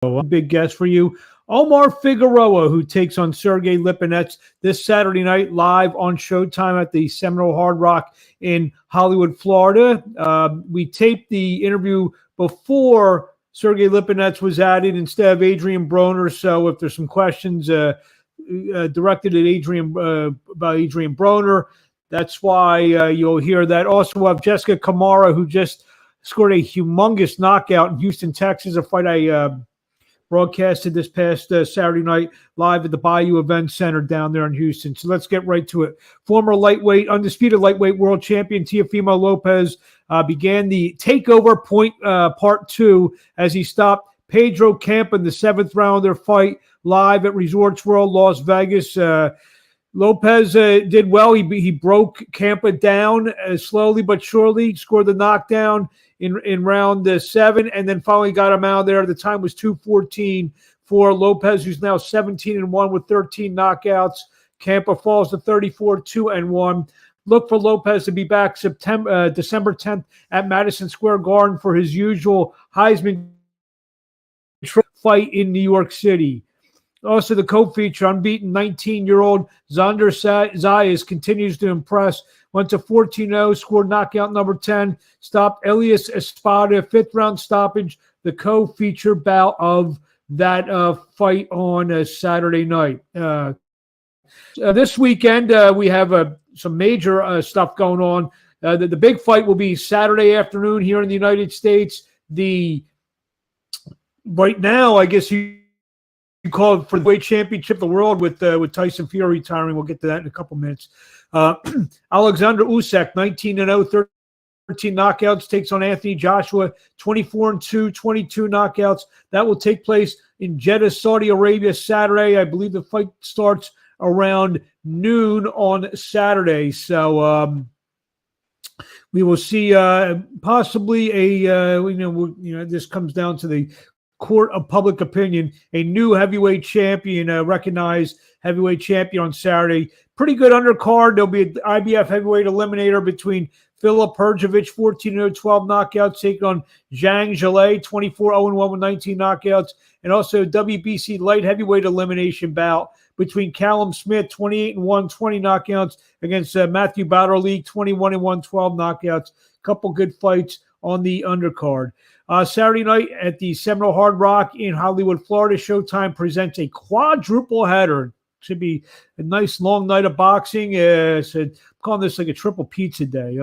A big guest for you, Omar Figueroa, who takes on Sergey Lipinets this Saturday night live on Showtime at the Seminole Hard Rock in Hollywood, Florida. We taped the interview before Sergey Lipinets was added instead of Adrian Broner. So if there's some questions directed at Adrian about Adrian Broner, that's why you'll hear that. Also, we'll have Jessica Camara, who just scored a humongous knockout in Houston, Texas, a fight I broadcasted this past Saturday night live at the Bayou Event Center down there in Houston. So let's get right to it. Former undisputed lightweight world champion Teofimo Lopez began the takeover part 2 as he stopped Pedro Campa in the 7th round of their fight live at Resorts World Las Vegas. Lopez did well. He broke Campa down slowly but surely, scored the knockdown in round 7, and then finally got him out of there. The time was 2:14 for Lopez, who's now 17-1 with 13 knockouts. Campa falls to 34-2-1. Look for Lopez to be back December 10th at Madison Square Garden for his usual Heisman fight in New York City. Also, the co-feature, unbeaten 19-year-old Xander Zayas continues to impress. Went to 14-0, scored knockout number 10, stopped Elias Espada, 5th-round stoppage, the co-feature bout of that fight on Saturday night. This weekend, we have some major stuff going on. The big fight will be Saturday afternoon here in the United States. Right now, I guess you call it for the weight championship of the world with Tyson Fury retiring. We'll get to that in a couple minutes. Alexander Usyk, 19-0, 13 knockouts, takes on Anthony Joshua, 24-2, 22 knockouts. That will take place in Jeddah, Saudi Arabia, Saturday. I believe the fight starts around noon on Saturday. So we will see possibly this comes down to the court of public opinion, a new heavyweight champion, recognized heavyweight champion on Saturday. Pretty good undercard. There'll be an IBF heavyweight eliminator between Filip Hrgovic, 14-0, 12 knockouts, taking on Zhang Zhilei, 24-0-1 with 19 knockouts, and also WBC light heavyweight elimination bout between Callum Smith, 28-1, 20 knockouts, against Matthew Batterleague, 21-1, 12 knockouts. Couple good fights on the undercard. Saturday night at the Seminole Hard Rock in Hollywood, Florida, Showtime presents a quadruple header. Should be a nice long night of boxing. So I'm calling this like a triple pizza day.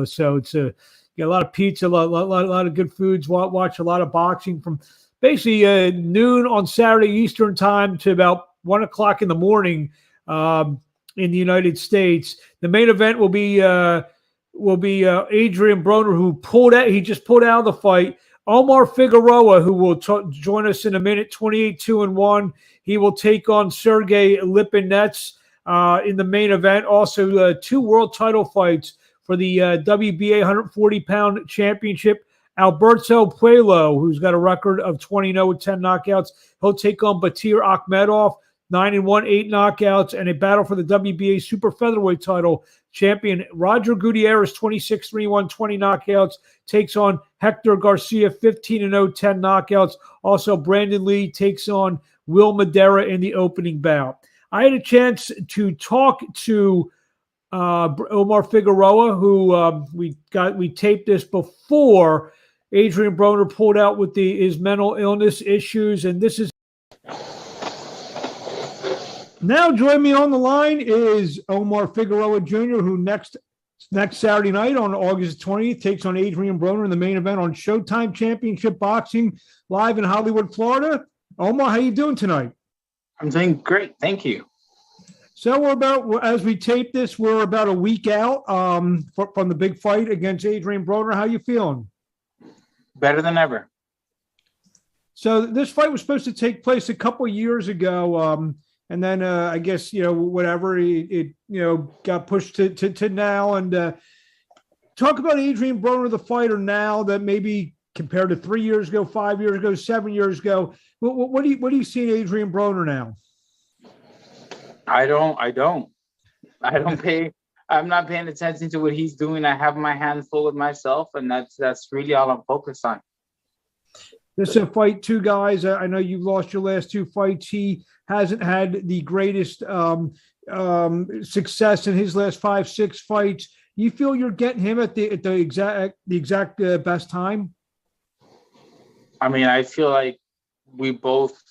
So it's a lot of pizza, a lot of good foods. Watch a lot of boxing from basically noon on Saturday Eastern time to about 1 o'clock in the morning in the United States. The main event will be Adrian Broner, who just pulled out of the fight. Omar Figueroa, who will join us in a minute, 28-2-1. He will take on Sergey Lipinets in the main event. Also, 2 world title fights for the WBA 140-pound championship. Alberto Puello, who's got a record of 20-0 with 10 knockouts. He'll take on Batir Akhmedov, 9-1, 8 knockouts, and a battle for the WBA super featherweight title. Champion Roger Gutierrez, 26-3-1, 20 knockouts, takes on Hector Garcia, 15-0, 10 knockouts. Also, Brandon Lee takes on Will Madera in the opening bout. I had a chance to talk to Omar Figueroa, who we taped this before Adrian Broner pulled out with his mental illness issues, and this is. Now join me on the line is Omar Figueroa Jr., who next Saturday night on August 20th takes on Adrian Broner in the main event on Showtime Championship Boxing live in Hollywood, Florida. Omar, how you doing tonight? I'm doing great. Thank you. So as we tape this, we're about a week out from the big fight against Adrian Broner. How you feeling? Better than ever. So this fight was supposed to take place a couple of years ago. And then I guess, whatever, it got pushed to now. And talk about Adrian Broner, the fighter now that maybe compared to 3 years ago, 5 years ago, 7 years ago. What do you see in Adrian Broner now? I'm not paying attention to what he's doing. I have my hands full with myself, and that's really all I'm focused on. This is a fight, two guys. I know you've lost your last two fights. He hasn't had the greatest success in his last 5, 6 fights. You feel you're getting him at the exact best time? I mean, I feel like we both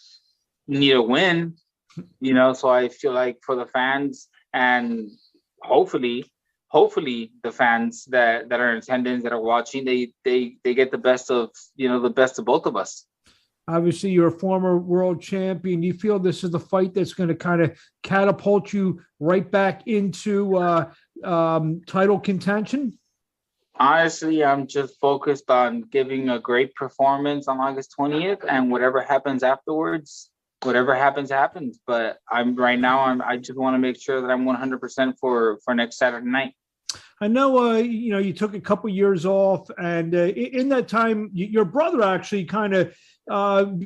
need a win, so I feel like for the fans and hopefully the fans that are in attendance, that are watching, they get the best of both of us. Obviously, you're a former world champion. Do you feel this is the fight that's going to kind of catapult you right back into title contention? Honestly, I'm just focused on giving a great performance on August 20th, and whatever happens afterwards, whatever happens. But I just want to make sure that I'm 100% for next Saturday night. I know, you took a couple years off, and in that time, your brother actually kind of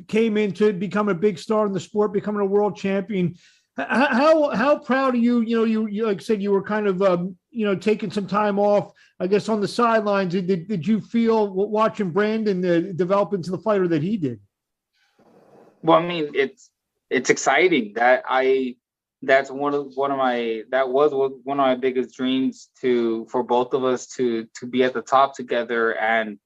came in to become a big star in the sport, becoming a world champion. How proud are you? You like I said, you were kind of taking some time off, I guess, on the sidelines. Did you feel watching Brandon develop into the fighter that he did? Well, I mean, it's exciting that that was one of my biggest dreams for both of us to be at the top together. And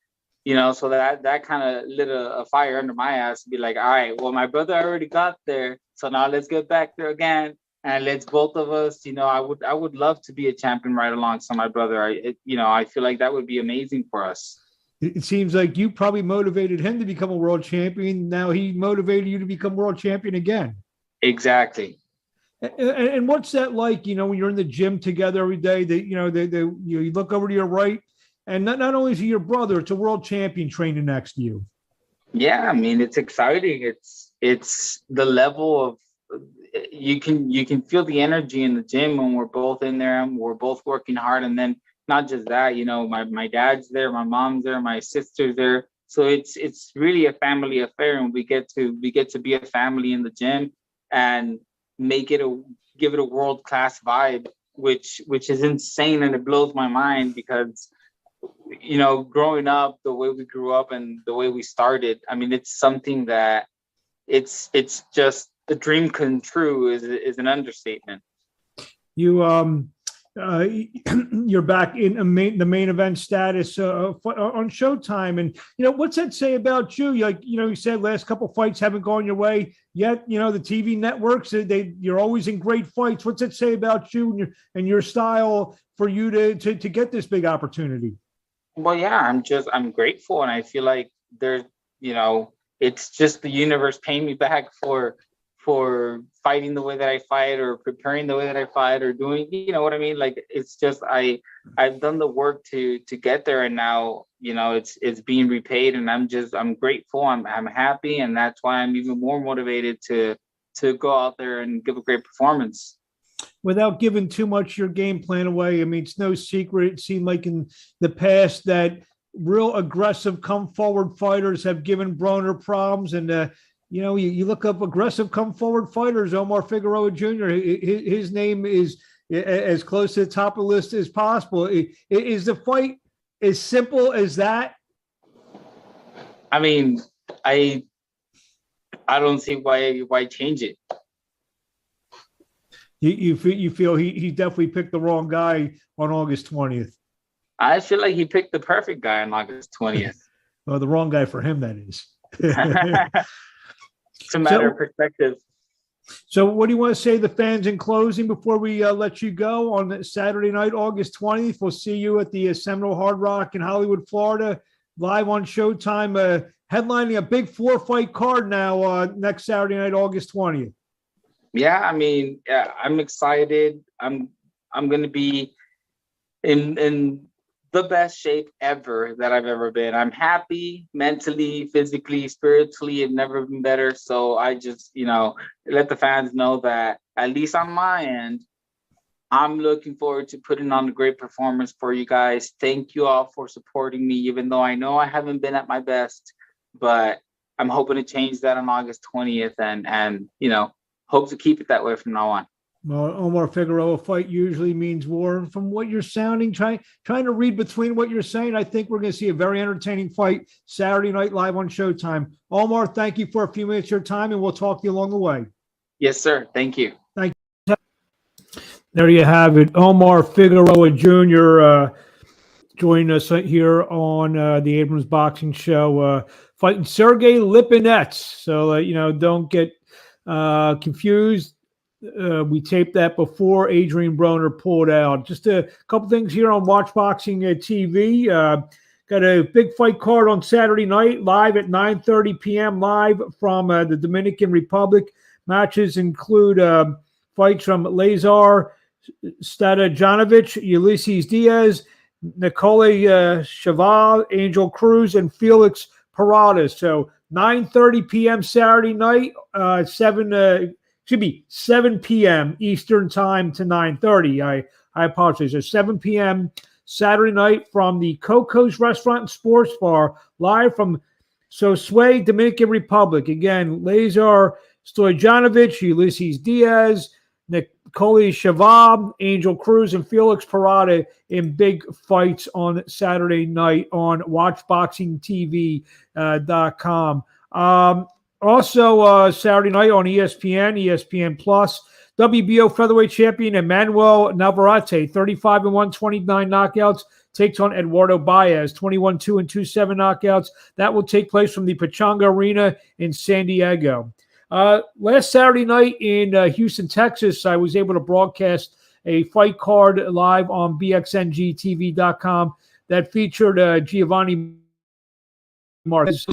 so that kind of lit a fire under my ass to be like, all right, well, my brother already got there, so now let's get back there again, and let's both of us. I would love to be a champion right alongside my brother. I feel like that would be amazing for us. It seems like you probably motivated him to become a world champion. Now he motivated you to become world champion again. Exactly. And what's that like? When you're in the gym together every day, that you look over to your right, and not only is he your brother, it's a world champion training next to you. Yeah, I mean, it's exciting. It's the level of you can feel the energy in the gym when we're both in there and we're both working hard. And then not just that, my dad's there, my mom's there, my sister's there. So it's really a family affair, and we get to be a family in the gym and give it a world-class vibe, which is insane, and it blows my mind because growing up the way we grew up and the way we started, I mean, it's something that it's just a dream come true is an understatement. You're back in the main event status on Showtime, and what's that say about you? You said last couple fights haven't gone your way yet. The TV networks, you're always in great fights. What's that say about you and your style for you to get this big opportunity? Well, yeah, I'm grateful, and I feel like there's it's just the universe paying me back for fighting the way that I fight, or preparing the way that I fight, or doing, what I mean? Like, it's just, I've done the work to get there, and now, it's being repaid, and I'm grateful. I'm happy. And that's why I'm even more motivated to go out there and give a great performance. Without giving too much your game plan away, I mean, it's no secret. It seemed like in the past that real aggressive come forward fighters have given Broner problems. And, you look up aggressive come forward fighters, Omar Figueroa Jr., his name is as close to the top of the list as possible. Is the fight as simple as that? I mean, I don't see why change it. You feel he definitely picked the wrong guy on August 20th. I feel like he picked the perfect guy on August 20th. Well, the wrong guy for him, that is. It's a matter of perspective. So what do you want to say to the fans in closing before we let you go on Saturday night, August 20th? We'll see you at the Seminole Hard Rock in Hollywood, Florida, live on Showtime, headlining a big 4-fight card now next Saturday night, August 20th. Yeah, I mean, I'm excited. I'm going to be in the best shape ever that I've ever been. I'm happy mentally, physically, spiritually. I've never been better. So I just, let the fans know that, at least on my end, I'm looking forward to putting on a great performance for you guys. Thank you all for supporting me, even though I know I haven't been at my best, but I'm hoping to change that on August 20th and hope to keep it that way from now on. Well, Omar Figueroa fight usually means war. From what you're sounding, trying to read between what you're saying, I think we're going to see a very entertaining fight Saturday night live on Showtime. Omar, thank you for a few minutes of your time, and we'll talk to you along the way. Yes, sir. Thank you. Thank you. There you have it. Omar Figueroa Jr. Joining us here on the Abrams Boxing Show, fighting Sergey Lipinets. So, don't get confused. We taped that before Adrian Broner pulled out. Just a couple things here on Watch Boxing TV. Got a big fight card on Saturday night, live at 9:30 p.m. live from the Dominican Republic. Matches include fights from Lazar Stajanovic, Ulysses Diaz, Nicole Cheval, Angel Cruz, and Felix Paradas. So 9:30 p.m. Saturday night, 7 p.m. Eastern time to 9:30. I apologize. So 7 p.m. Saturday night from the Coco's Restaurant and Sports Bar, live from Sosue, Dominican Republic. Again, Lazar Stojanovic, Ulysses Diaz, Nicole Cheval, Angel Cruz, and Felix Parada in big fights on Saturday night on WatchBoxingTV.com. Also, Saturday night on ESPN, ESPN Plus, WBO featherweight champion Emmanuel Navarrete, 35-1, 29 knockouts, takes on Eduardo Baez, 21-2 and 2-7 knockouts. That will take place from the Pechanga Arena in San Diego. Last Saturday night in Houston, Texas, I was able to broadcast a fight card live on BXNGTV.com that featured Giovanni Marquez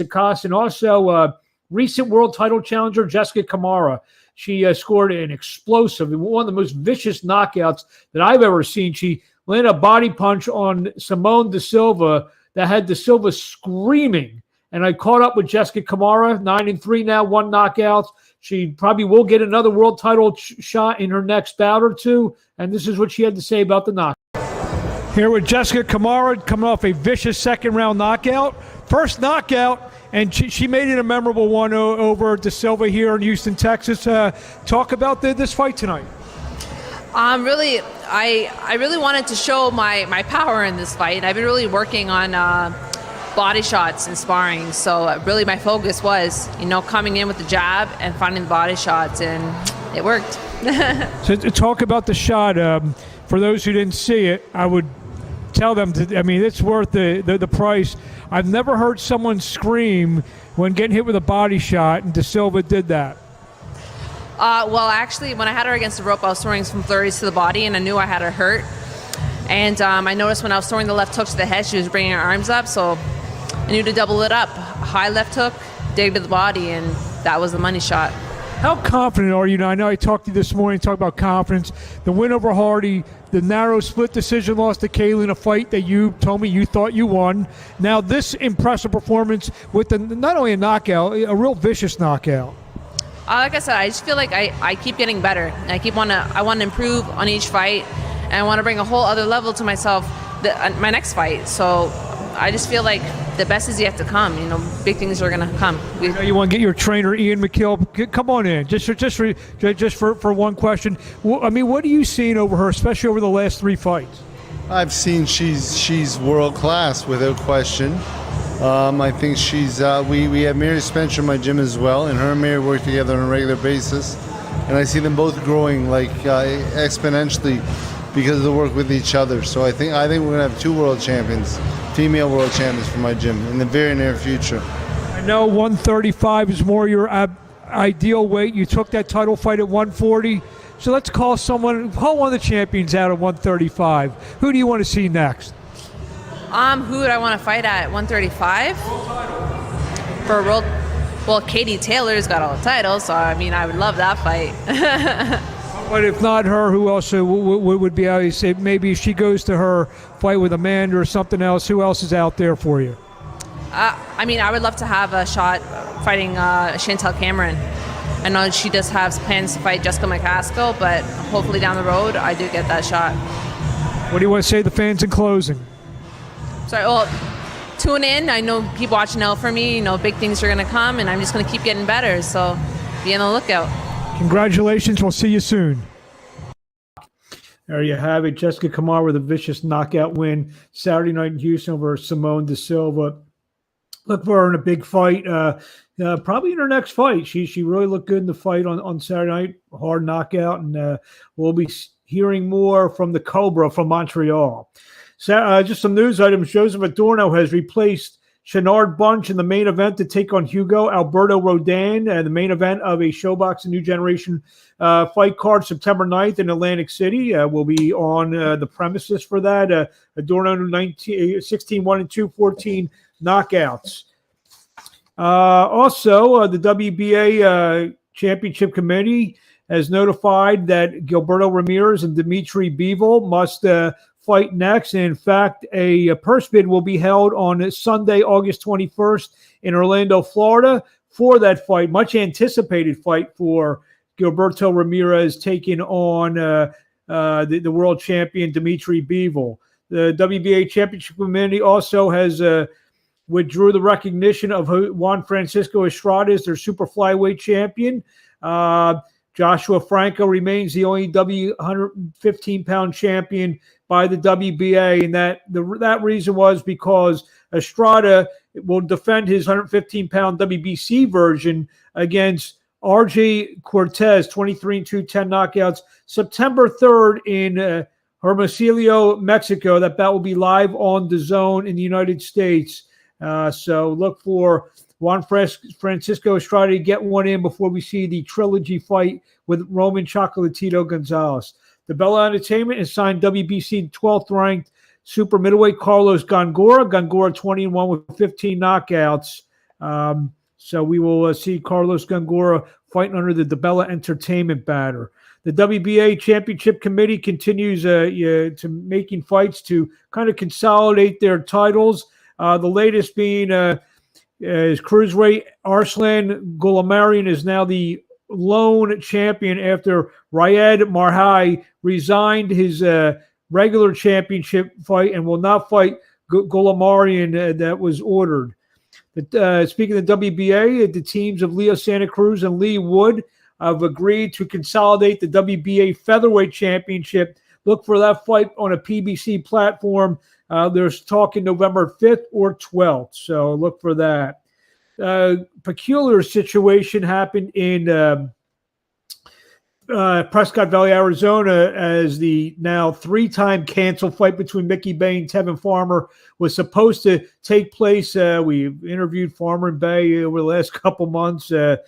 and also recent world title challenger Jessica Camara. She scored an explosive, one of the most vicious knockouts that I've ever seen. She landed a body punch on Simone da Silva that had da Silva screaming. And I caught up with Jessica Camara, 9-3 now, 1 knockout. She probably will get another world title shot in her next bout or two. And this is what she had to say about the knockout. Here with Jessica Camara, coming off a vicious second-round knockout. First knockout, and she made it a memorable one over Da Silva here in Houston, Texas. Talk about this fight tonight. Really, I really wanted to show my power in this fight. I've been really working on body shots and sparring. So really my focus was, coming in with the jab and finding the body shots, and it worked. So to talk about the shot, for those who didn't see it, I would tell them, it's worth the price. I've never heard someone scream when getting hit with a body shot, and Da Silva did that. Well, actually, when I had her against the rope, I was throwing some flurries to the body, and I knew I had her hurt. And I noticed when I was throwing the left hook to the head, she was bringing her arms up, so I knew to double it up. High left hook, dig to the body, and that was the money shot. How confident are you now? I know I talked to you this morning, talked about confidence. The win over Hardy, the narrow split decision loss to Kaylee in a fight that you told me you thought you won. Now this impressive performance with not only a knockout, a real vicious knockout. Like I said, I just feel like I keep getting better. I want to improve on each fight, and I want to bring a whole other level to myself my next fight. So I just feel like the best is yet to come. Big things are going to come. You want to get your trainer, Ian McKill? Come on in, just for one question. What are you seeing over her, especially over the last 3 fights? I've seen she's world class without question. I think she's. We have Mary Spencer in my gym as well, and her and Mary work together on a regular basis, and I see them both growing exponentially because of the work with each other. So I think we're gonna have 2 world champions, female world champions for my gym in the very near future. I know 135 is more your ideal weight. You took that title fight at 140. So let's call one of the champions out at 135. Who do you want to see next? Who would I want to fight at 135? For a world? Well, Katie Taylor's got all the titles, so I would love that fight. But if not her, who else would be out? You say maybe if she goes to her fight with Amanda or something else. Who else is out there for you? I would love to have a shot fighting Chantel Cameron. I know she does have plans to fight Jessica McCaskill, but hopefully down the road I do get that shot. What do you want to say to the fans in closing? Sorry, well, tune in. I know keep watching out for me. Big things are going to come, and I'm just going to keep getting better. So be on the lookout. Congratulations. We'll see you soon. There you have it. Jessica Camara with a vicious knockout win Saturday night in Houston over Simone da Silva. Look for her in a big fight. Probably in her next fight. She really looked good in the fight on Saturday night. Hard knockout, and we'll be hearing more from the Cobra from Montreal. So, just some news items. Joseph Adorno has replaced Shenard Bunch in the main event to take on Hugo Alberto Rodin, the main event of a ShoBoxing New Generation fight card September 9th in Atlantic City. We'll be on the premises for that. Adorno 16-1-2, 14 knockouts. Also, the WBA Championship Committee has notified that Gilberto Ramirez and Dimitri Bivol must fight next. And in fact, a purse bid will be held on Sunday, August 21st in Orlando, Florida for that fight. Much anticipated fight for Gilberto Ramirez taking on the world champion Dimitri Bivol. The WBA Championship Committee also has withdrew the recognition of Juan Francisco Estrada as their super flyweight champion. Joshua Franco remains the only 115-pound champion by the WBA, and that reason was because Estrada will defend his 115-pound WBC version against RJ Cortez, 23-2, 10 knockouts, September 3rd in Hermosillo, Mexico. That bout will be live on DAZN in the United States. So look for Juan Francisco Estrada to get one in before we see the trilogy fight with Roman Chocolatito Gonzalez. The Bella Entertainment has signed WBC 12th ranked super middleweight Carlos Gongora. Gongora 20-1 with 15 knockouts. So we will see Carlos Gongora fighting under the DeBella Entertainment banner. The WBA Championship Committee continues to making fights to kind of consolidate their titles. The latest being is cruiserweight Arslan Gulamarian is now the lone champion after Riyad Marhai resigned his regular championship fight and will not fight Gulamarian that was ordered. Speaking of the WBA, the teams of Leo Santa Cruz and Lee Wood have agreed to consolidate the WBA Featherweight Championship. Look for that fight on a PBC platform. There's talking November 5th or 12th, so look for that. Peculiar situation happened in Prescott Valley, Arizona, as the now 3-time canceled fight between Mickey Bay and Tevin Farmer was supposed to take place. We've interviewed Farmer and Bay over the last couple months. The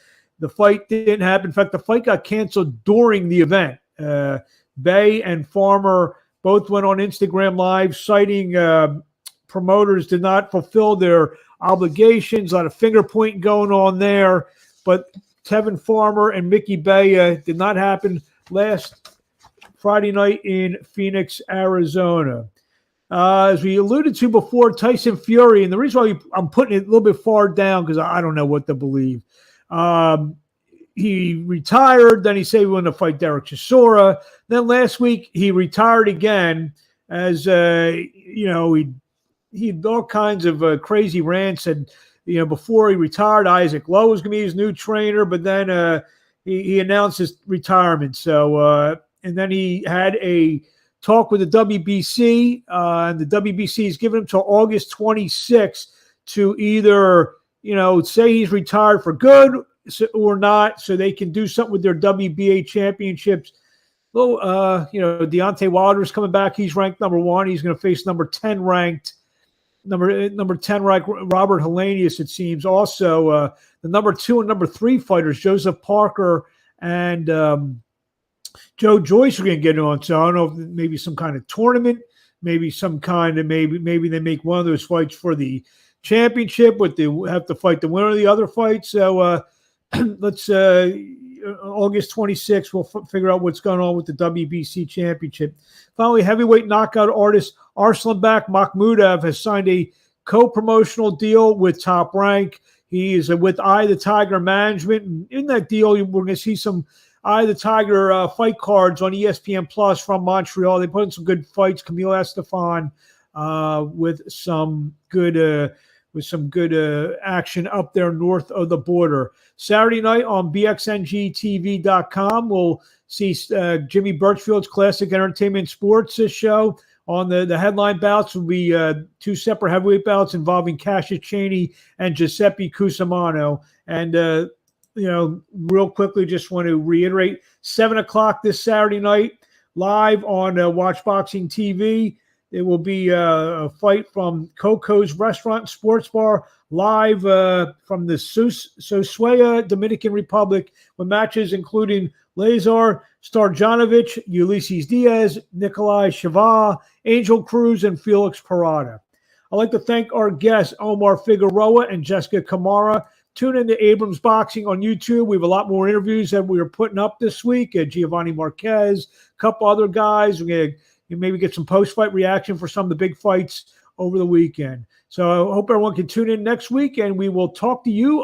fight didn't happen. In fact, the fight got canceled during the event. Bay and Farmer both went on Instagram Live citing promoters did not fulfill their obligations. A lot of finger pointing going on there. But Tevin Farmer and Mickey Bay did not happen last Friday night in Phoenix, Arizona. As we alluded to before, Tyson Fury, and the reason why I'm putting it a little bit far down because I don't know what to believe. He retired. Then he said he wanted to fight Derek Chisora. Then last week he retired again as he had all kinds of crazy rants. And before he retired, Isaac Lowe was going to be his new trainer, but then he announced his retirement. So and then he had a talk with the WBC, and the WBC has given him till August 26th to either say he's retired for good or not, so they can do something with their WBA championships. Well, Deontay Wilder's coming back. He's ranked number 1. He's going to face number 10 ranked Robert Helenius, it seems. Also, the number 2 and number 3 fighters, Joseph Parker and Joe Joyce, are going to get on. So I don't know if maybe some kind of tournament, maybe some kind of maybe they make one of those fights for the championship, but they have to fight the winner of the other fight. So let's August 26th, we'll figure out what's going on with the WBC championship. Finally, heavyweight knockout artist Arslanbek Makhmudov has signed a co-promotional deal with Top Rank. He is with Eye the Tiger Management. And in that deal, we're going to see some Eye the Tiger fight cards on ESPN Plus from Montreal. They put in some good fights. Camille Estefan with some good action up there north of the border. Saturday night on BXNGTV.com, we'll see Jimmy Birchfield's Classic Entertainment Sports show. On the headline bouts will be 2 separate heavyweight bouts involving Cassius Chaney and Giuseppe Cusimano. And, real quickly, just want to reiterate, 7 o'clock this Saturday night, live on Watch Boxing TV. It will be a fight from Coco's Restaurant Sports Bar, live from the Sosuea, Dominican Republic, with matches including Lazar Starjanovic, Ulysses Diaz, Nikolai Shava, Angel Cruz, and Felix Parada. I'd like to thank our guests, Omar Figueroa and Jessica Camara. Tune into Abrams Boxing on YouTube. We have a lot more interviews that we are putting up this week. Giovanni Marquez, a couple other guys. We're going to maybe get some post-fight reaction for some of the big fights over the weekend. So I hope everyone can tune in next week, and we will talk to you